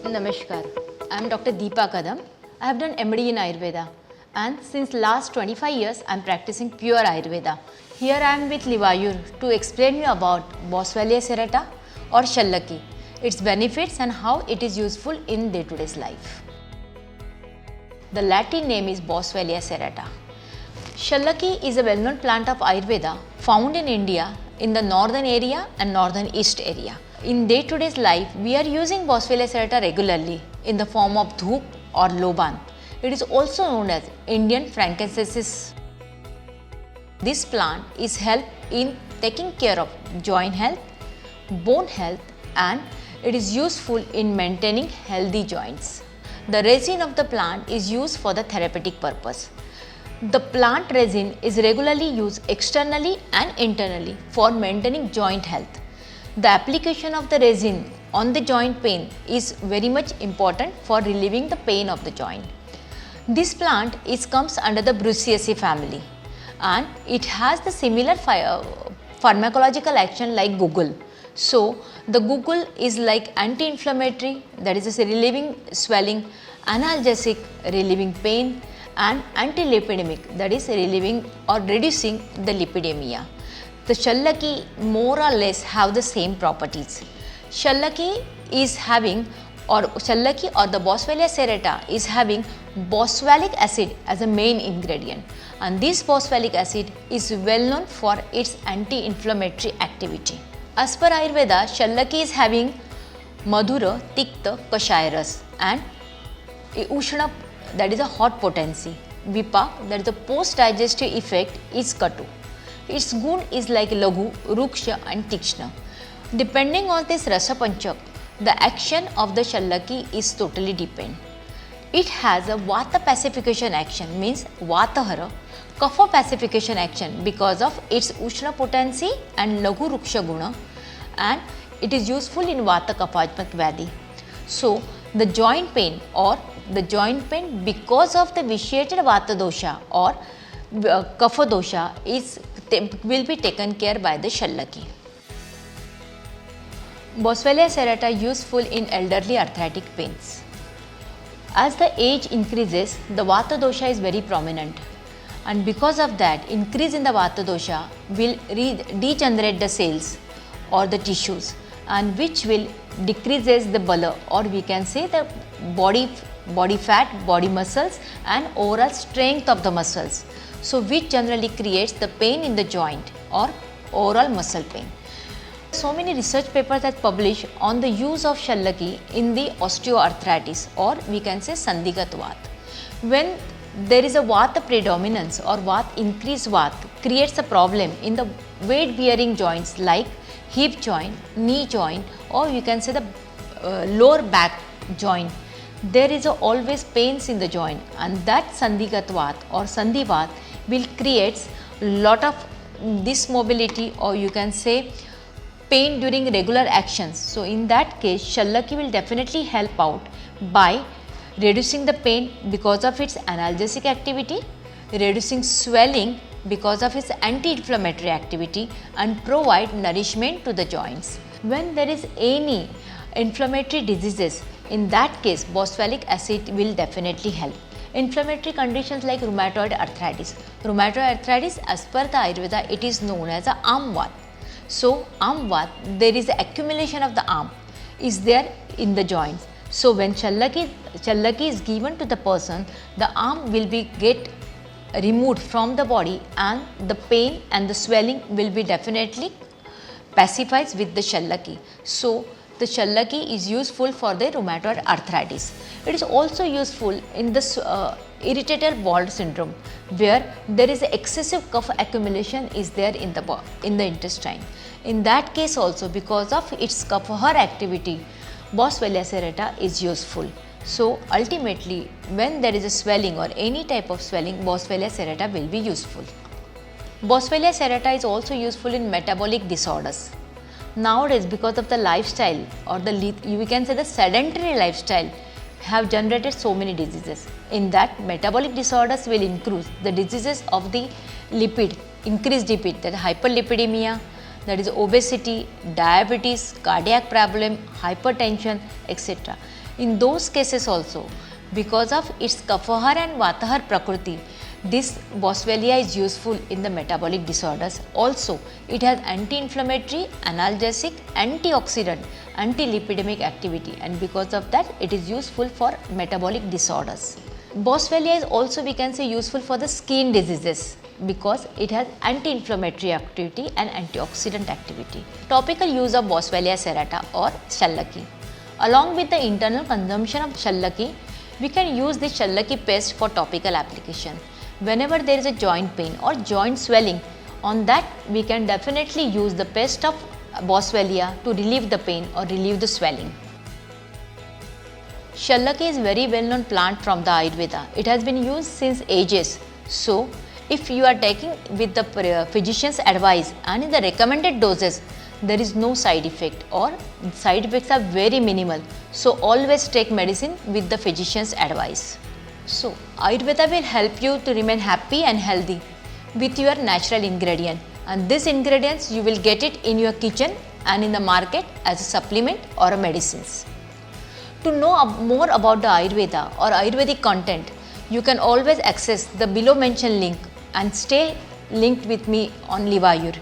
Namaskar. I am Dr. Deepa Kadam. I have done MD in Ayurveda and since last 25 years I am practicing pure Ayurveda. Here I am with Livayur to explain you about Boswellia serrata or Shallaki, its benefits and how it is useful in day-to-day life. The Latin name is Boswellia serrata. Shallaki is a well-known plant of Ayurveda found in India in the northern area and northern east area. In day-to-day life, we are using Boswellia serrata regularly in the form of dhoop or loban. It is also known as Indian frankincense. This plant is help in taking care of joint health, bone health, and it is useful in maintaining healthy joints. The resin of the plant is used for the therapeutic purpose. The plant resin is regularly used externally and internally for maintaining joint health. The application of the resin on the joint pain is very much important for relieving the pain of the joint. This plant comes under the Bruaceaceae family and it has the similar pharmacological action like guggul. So, the guggul is like anti-inflammatory, that is relieving swelling, analgesic, relieving pain, and anti-lipidemic, that is relieving or reducing the lipidemia. The Shallaki more or less have the same properties. Shallaki is having Shallaki or the Boswellia serrata is having boswellic acid as a main ingredient, and this boswellic acid is well known for its anti-inflammatory activity. As per Ayurveda, Shallaki is having Madhura, Tikta, Kashayaras and Ushna, that is a hot potency. Vipak, that is the post-digestive effect, is Katu. Its gun is like Laghu, Ruksha and Tikshna. Depending on this Rasa Panchak, the action of the Shallaki is totally depend. It has a Vata pacification action, means Vatahara, Kapha pacification action because of its Ushna potency and Laghu Ruksha guna, and it is useful in Vata Kapajmak Vyadhi. So, the joint pain because of the vitiated Vata dosha or Kapha dosha will be taken care by the Shallaki. Boswellia serrata useful in elderly arthritic pains. As the age increases, the Vata dosha is very prominent, and because of that, increase in the Vata dosha will degenerate the cells or the tissues, and which will decreases the bala, or we can say the body fat, body muscles and overall strength of the muscles. So, which generally creates the pain in the joint or overall muscle pain. So many research papers are published on the use of Shallaki in the osteoarthritis, or we can say Sandhigat Vat. When there is a Vata predominance or increased Vata creates a problem in the weight bearing joints like hip joint, knee joint, or you can say the lower back joint. There is always pains in the joint, and that Sandhigat Vat or Sandhivat will create lot of dismobility, or you can say pain during regular actions. So, in that case, Shallaki will definitely help out by reducing the pain because of its analgesic activity, reducing swelling because of its anti-inflammatory activity, and provide nourishment to the joints. When there is any inflammatory diseases, in that case boswellic acid will definitely help. Inflammatory conditions like rheumatoid arthritis. Rheumatoid arthritis, as per the Ayurveda, it is known as a arm vat. So, arm vat, there is accumulation of the arm is there in the joints. So, when Shallaki is given to the person, the arm will be get removed from the body, and the pain and the swelling will be definitely pacified with the Shallaki. So, the Shallaki is useful for the rheumatoid arthritis. It is also useful in the irritable bowel syndrome, where there is excessive cough accumulation is there in the intestine. In that case also, because of its kapha activity, Boswellia serrata is useful. So, ultimately, when there is a swelling or any type of swelling, Boswellia serrata will be useful. Boswellia serrata is also useful in metabolic disorders. Nowadays, because of the lifestyle or we can say the sedentary lifestyle have generated so many diseases. In that, metabolic disorders will increase the diseases of the increased lipid, that is hyperlipidemia, that is obesity, diabetes, cardiac problem, hypertension, etc. In those cases also, because of its Kapahar and Vatahar Prakriti, this Boswellia is useful in the metabolic disorders. Also, it has anti-inflammatory, analgesic, antioxidant, anti-lipidemic activity, and because of that it is useful for metabolic disorders. Boswellia is also, we can say, useful for the skin diseases because it has anti-inflammatory activity and antioxidant activity. Topical use of Boswellia serrata or Shallaki. Along with the internal consumption of Shallaki, we can use the Shallaki paste for topical application. Whenever there is a joint pain or joint swelling, on that we can definitely use the paste of Boswellia to relieve the pain or relieve the swelling. Shallaki is very well known plant from the Ayurveda. It has been used since ages. So, if you are taking with the physician's advice and in the recommended doses, there is no side effect or side effects are very minimal. So, always take medicine with the physician's advice. So, Ayurveda will help you to remain happy and healthy with your natural ingredient, and these ingredients you will get it in your kitchen and in the market as a supplement or a medicines. To know more about the Ayurveda or Ayurvedic content, you can always access the below mentioned link and stay linked with me on Livayur.